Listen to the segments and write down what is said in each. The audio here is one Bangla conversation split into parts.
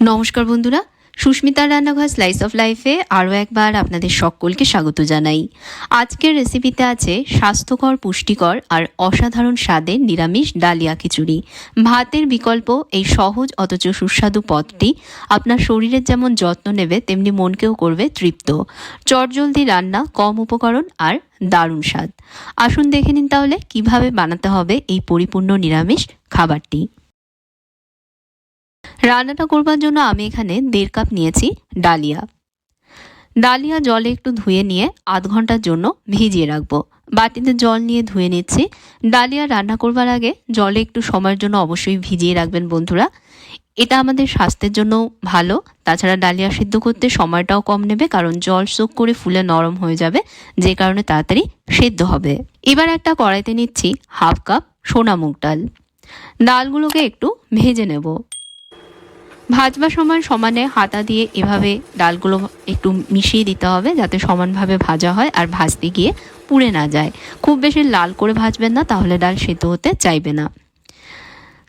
নমস্কার বন্ধুরা, সুস্মিতার রান্নাঘর স্লাইস অফ লাইফে আরও একবার আপনাদের সকলকে স্বাগত জানাই। আজকের রেসিপিতে আছে স্বাস্থ্যকর, পুষ্টিকর আর অসাধারণ স্বাদের নিরামিষ ডালিয়া খিচুড়ি। ভাতের বিকল্প এই সহজ অথচ সুস্বাদু পদটি আপনার শরীরের যেমন যত্ন নেবে তেমনি মনকেও করবে তৃপ্ত। চটজলদি রান্না, কম উপকরণ আর দারুণ স্বাদ। আসুন দেখে নিন তাহলে কিভাবে বানাতে হবে এই পরিপূর্ণ নিরামিষ খাবারটি। রান্নাটা করবার জন্য আমি এখানে 1.5 কাপ নিয়েছি ডালিয়া জলে একটু ধুয়ে নিয়ে আধ ঘন্টার জন্য ভিজিয়ে রাখবো। বাটিতে জল নিয়ে ধুয়ে নিচ্ছি। ডালিয়া রান্না করবার আগে জলে একটু সময়ের জন্য অবশ্যই ভিজিয়ে রাখবেন বন্ধুরা, এটা আমাদের স্বাস্থ্যের জন্য ভালো। তাছাড়া ডালিয়া সিদ্ধ করতে সময়টাও কম নেবে, কারণ জল সোক করে ফুলে নরম হয়ে যাবে, যে কারণে তাড়াতাড়ি সেদ্ধ হবে। এবার একটা কড়াইতে নিচ্ছি 1/2 কাপ সোনা মুগ ডাল। ডালগুলোকে একটু ভেজে নেব। ভাজবার সময় সমানে হাতা দিয়ে এভাবে ডালগুলো একটু মিশিয়ে দিতে হবে, যাতে সমানভাবে ভাজা হয় আর ভাজতে গিয়ে পুড়ে না যায়। খুব বেশি লাল করে ভাজবেন না, তাহলে ডাল সেদ্ধ হতে চাইবে না।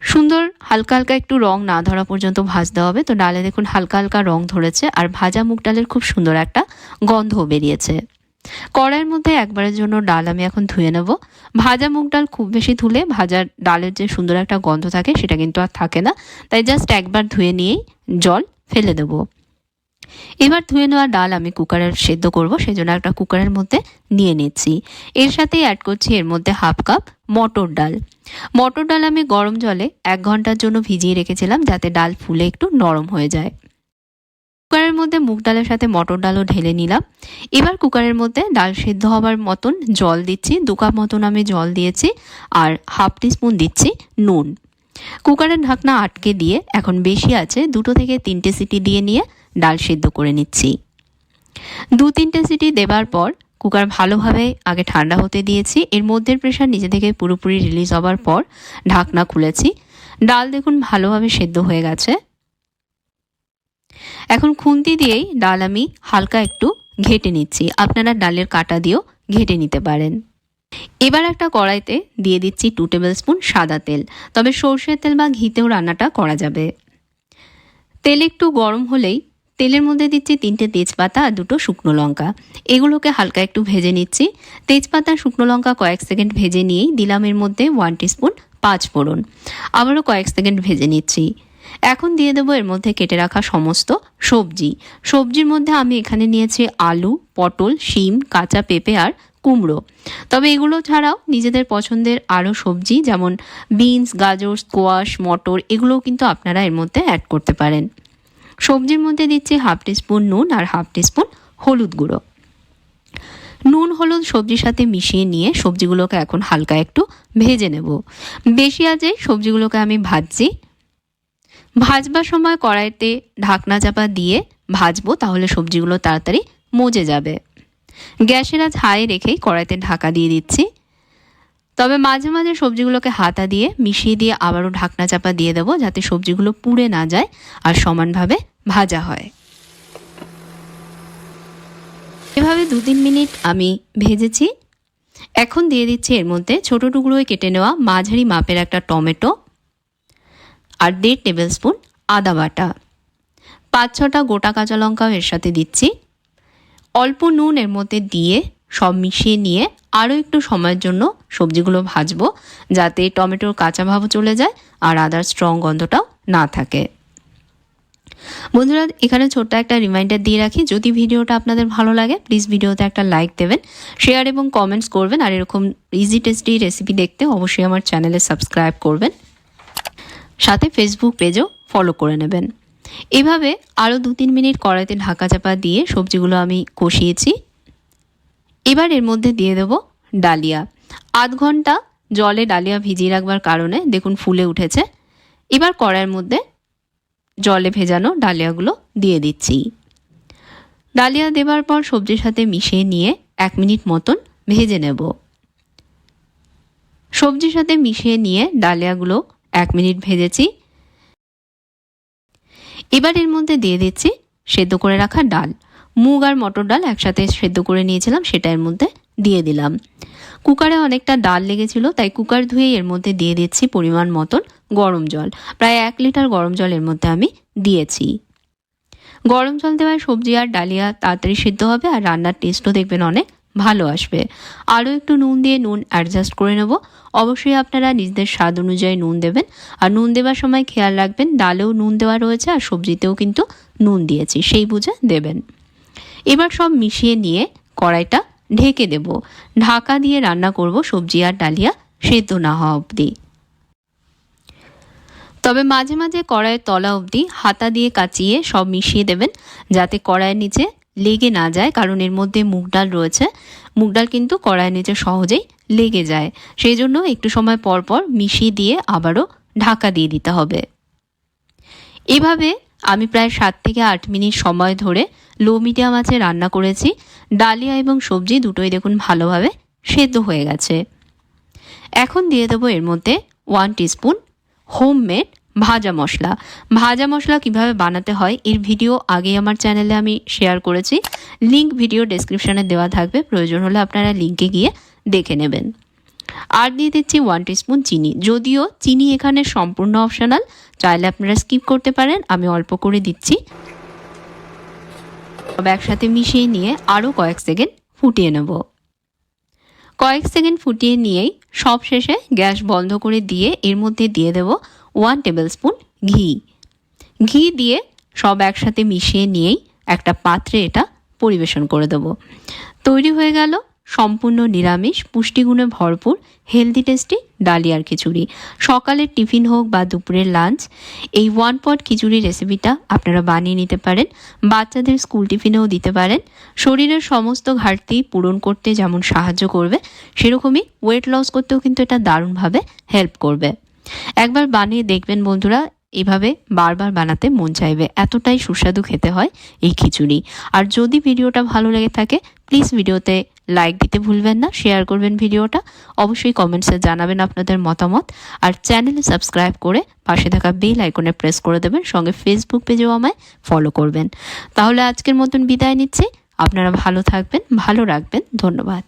সুন্দর হালকা হালকা একটু রং না ধরা পর্যন্ত ভাজতে হবে। তো ডালে দেখুন হালকা হালকা রং ধরেছে আর ভাজা মুগ ডালের খুব সুন্দর একটা গন্ধ বেরিয়েছে। কড়াইয়ের মধ্যে একবারের জন্য ডাল আমি এখন ধুয়ে নেব। ভাজা মুগ ডাল খুব বেশি ধুলে ভাজা ডালের যে সুন্দর একটা গন্ধ থাকে সেটা কিন্তু আর থাকে না, তাই জাস্ট একবার ধুয়ে নিয়েই জল ফেলে দেব। এবার ধুয়ে নেওয়া ডাল আমি কুকারে সেদ্ধ করব, সেজন্য একটা কুকারের মধ্যে নিয়ে নিচ্ছি। এর সাথেই অ্যাড করছি এর মধ্যে 1/2 কাপ মটর ডাল। মটর ডাল আমি গরম জলে 1 ঘন্টার জন্য ভিজিয়ে রেখেছিলাম, যাতে ডাল ফুলে একটু নরম হয়ে যায়। কুকারের মধ্যে মুগ ডালের সাথে মটর ডালও ঢেলে নিলাম। এবার কুকারের মধ্যে ডাল সিদ্ধ হবার মতন জল দিচ্ছি। 2 কাপ মতন আমি জল দিয়েছি আর 1/2 টিস্পুন দিচ্ছি নুন। কুকারের ঢাকনা আটকে দিয়ে এখন বেশি আছে 2 থেকে 3টে সিটি দিয়ে নিয়ে ডাল সিদ্ধ করে নিচ্ছি। 2-3টে সিটি দেবার পর কুকার ভালোভাবে আগে ঠান্ডা হতে দিয়েছি। এর মধ্যের প্রেশার নিজে থেকে পুরোপুরি রিলিজ হবার পর ঢাকনা খুলেছি। ডাল দেখুন ভালোভাবে সেদ্ধ হয়ে গেছে। এখন খুন্তি দিয়েই ডাল আমি হালকা একটু ঘেটে নিচ্ছি। আপনারা ডালের কাটা দিয়েও ঘেটে নিতে পারেন। এবার একটা কড়াইতে দিয়ে দিচ্ছি 2 টেবিল স্পুন সাদা তেল, তবে সর্ষের তেল বা ঘিতেও রান্নাটা করা যাবে। তেল একটু গরম হলেই তেলের মধ্যে দিচ্ছি 3টে তেজপাতা আর 2টো শুকনো লঙ্কা। এগুলোকে হালকা একটু ভেজে নিচ্ছি। তেজপাতা শুকনো লঙ্কা কয়েক সেকেন্ড ভেজে নিয়েই দিলাম এর মধ্যে 1 টিস্পুন 5 ফোড়ন। আবারও কয়েক সেকেন্ড ভেজে নিচ্ছি। এখন দিয়ে দেবো এর মধ্যে কেটে রাখা সমস্ত সবজির মধ্যে আমি এখানে নিয়েছি আলু, পটল, শিম, কাঁচা পেঁপে আর কুমড়ো। তবে এগুলো ছাড়াও নিজেদের পছন্দের আরও সবজি যেমন বিনস, গাজর, স্কোয়াশ, মটর এগুলোও কিন্তু আপনারা এর মধ্যে অ্যাড করতে পারেন। সবজির মধ্যে দিচ্ছি 1/2 টিস্পুন নুন আর 1/2 টিস্পুন হলুদ গুঁড়ো। নুন হলুদ সবজির সাথে মিশিয়ে নিয়ে সবজিগুলোকে এখন হালকা একটু ভেজে নেব। বেশি আঁচে সবজিগুলোকে আমি ভাজছি। ভাজবার সময় কড়াইতে ঢাকনা চাপা দিয়ে ভাজবো, তাহলে সবজিগুলো তাড়াতাড়ি মজে যাবে। গ্যাসের আঁচ হাই রেখেই কড়াইতে ঢাকা দিয়ে দিচ্ছি। তবে মাঝে মাঝে সবজিগুলোকে হাতা দিয়ে মিশিয়ে দিয়ে আবারও ঢাকনা চাপা দিয়ে দেবো, যাতে সবজিগুলো পুড়ে না যায় আর সমানভাবে ভাজা হয়। এভাবে 2-3 মিনিট আমি ভেজেছি। এখন দিয়ে দিচ্ছি এর মধ্যে ছোট টুকরোয় কেটে নেওয়া মাঝারি মাপের একটা টমেটো আর 1.5 টেবিল স্পুন আদা বাটা। 5-6টা গোটা কাঁচা লঙ্কাও এর সাথে দিচ্ছি। অল্প নুন এর মধ্যে দিয়ে সব মিশিয়ে নিয়ে আরও একটু সময়ের জন্য সবজিগুলো ভাজবো, যাতে টমেটোর কাঁচা ভাব চলে যায় আর আদার স্ট্রং গন্ধটাও না থাকে। বন্ধুরা, এখানে ছোট্ট একটা রিমাইন্ডার দিয়ে রাখি, যদি ভিডিওটা আপনাদের ভালো লাগে প্লিজ ভিডিওতে একটা লাইক দেবেন, শেয়ার এবং কমেন্টস করবেন, আর এরকম ইজি টেস্টি রেসিপি দেখতে অবশ্যই আমার চ্যানেলে সাবস্ক্রাইব করবেন, সাথে ফেসবুক পেজও ফলো করে নেবেন। এভাবে আরও 2-3 মিনিট কড়াইতে ঢাকা চাপা দিয়ে সবজিগুলো আমি কষিয়েছি। এবার এর মধ্যে দিয়ে দেব ডালিয়া। আধ ঘন্টা জলে ডালিয়া ভিজিয়ে রাখবার কারণে দেখুন ফুলে উঠেছে। এবার কড়াইয়ের মধ্যে জলে ভেজানো ডালিয়াগুলো দিয়ে দিচ্ছি। ডালিয়া দেবার পর সবজির সাথে মিশিয়ে নিয়ে 1 মিনিট মতন ভেজে নেব। সবজির সাথে মিশিয়ে নিয়ে ডালিয়াগুলো 1 মিনিট ভেজেছি। এবার এর মধ্যে দিয়ে দিচ্ছি সেদ্ধ করে রাখা ডাল। মুগ আর মটর ডাল একসাথে সেদ্ধ করে নিয়েছিলাম, সেটা এর মধ্যে দিয়ে দিলাম। কুকারে অনেকটা ডাল লেগেছিল, তাই কুকার ধুয়ে এর মধ্যে দিয়ে দিচ্ছি পরিমাণ মতন গরম জল। প্রায় 1 লিটার গরম জল এর মধ্যে আমি দিয়েছি। গরম জল দেওয়ায় সবজি আর ডালিয়া তাড়াতাড়ি সিদ্ধ হবে আর রান্নার টেস্টও দেখবেন অনেক ভালো আসবে। আরও একটু নুন দিয়ে নুন অ্যাডজাস্ট করে নেব। অবশ্যই আপনারা নিজেদের স্বাদ অনুযায়ী নুন দেবেন, আর নুন দেওয়ার সময় খেয়াল রাখবেন ডালেও নুন দেওয়া রয়েছে আর সবজিতেও কিন্তু নুন দিয়েছি, সেই বুঝে দেবেন। এবার সব মিশিয়ে নিয়ে কড়াইটা ঢেকে দেব। ঢাকা দিয়ে রান্না করব সবজি আর ডালিয়া সেদ্ধ না হওয়া অবধি। তবে মাঝে মাঝে কড়াইয়ের তলা অবধি হাতা দিয়ে কাচিয়ে সব মিশিয়ে দেবেন, যাতে কড়াইয়ের নিচে লেগে না যায়, কারণ এর মধ্যে মুগ ডাল রয়েছে। মুগ ডাল কিন্তু কড়াইয়ের নিচে সহজেই লেগে যায়, সেই জন্য একটু সময় পর পর মিশিয়ে দিয়ে আবারও ঢাকা দিয়ে দিতে হবে। এভাবে আমি প্রায় 7 থেকে 8 মিনিট সময় ধরে লো মিডিয়াম আঁচে রান্না করেছি। ডালিয়া এবং সবজি দুটোই দেখুন ভালোভাবে সেদ্ধ হয়ে গেছে। এখন দিয়ে দেবো এর মধ্যে 1 টিস্পুন হোমমেড ভাজা মশলা। ভাজা মশলা কিভাবে বানাতে হয় এর ভিডিও আগে আমার চ্যানেলে আমি শেয়ার করেছি, লিংক ভিডিও ডেসক্রিপশনে দেওয়া থাকবে, প্রয়োজন হলে আপনারা লিংকে গিয়ে দেখে নেবেন। আর দিয়ে দিচ্ছি 1 টিস্পুন চিনি। যদিও চিনি এখানে সম্পূর্ণ অপশনাল, চাইলে আপনারা স্কিপ করতে পারেন, আমি অল্প করে দিচ্ছি। সব একসাথে মিশিয়ে নিয়ে আরও কয়েক সেকেন্ড ফুটিয়ে নেব। কয়েক সেকেন্ড ফুটিয়ে নিয়েই সব শেষে গ্যাস বন্ধ করে দিয়ে এর মধ্যে দিয়ে দেব 1 টেবিল স্পুন ঘি। ঘি দিয়ে সব একসাথে মিশিয়ে নিয়েই একটা পাত্রে এটা পরিবেশন করে দেব। তৈরি হয়ে গেল সম্পূর্ণ নিরামিষ, পুষ্টিগুণে ভরপুর, হেলদি টেস্টি ডালিয়ার খিচুড়ি। সকালের টিফিন হোক বা দুপুরের লাঞ্চ, এই 1 পট খিচুড়ি রেসিপিটা আপনারা বানিয়ে নিতে পারেন। বাচ্চাদের স্কুল টিফিনেও দিতে পারেন। শরীরের সমস্ত ঘাটতি পূরণ করতে যেমন সাহায্য করবে, সেরকমই ওয়েট লস করতেও কিন্তু এটা দারুণভাবে হেল্প করবে। একবার বানিয়ে দেখবেন বন্ধুরা, এভাবে বারবার বানাতে মন চাইবে, এতটাই সুস্বাদু খেতে হয় এই খিচুড়ি। আর যদি ভিডিওটা ভালো লেগে থাকে প্লিজ ভিডিওতে লাইক দিতে ভুলবেন না, শেয়ার করবেন ভিডিওটা, অবশ্যই কমেন্টসে জানাবেন আপনাদের মতামত, আর চ্যানেলে সাবস্ক্রাইব করে পাশে থাকা বেল আইকনে প্রেস করে দেবেন, সঙ্গে ফেসবুক পেজেও আমায় ফলো করবেন। তাহলে আজকের মতন বিদায় নিচ্ছি। আপনারা ভালো থাকবেন, ভালো রাখবেন, ধন্যবাদ।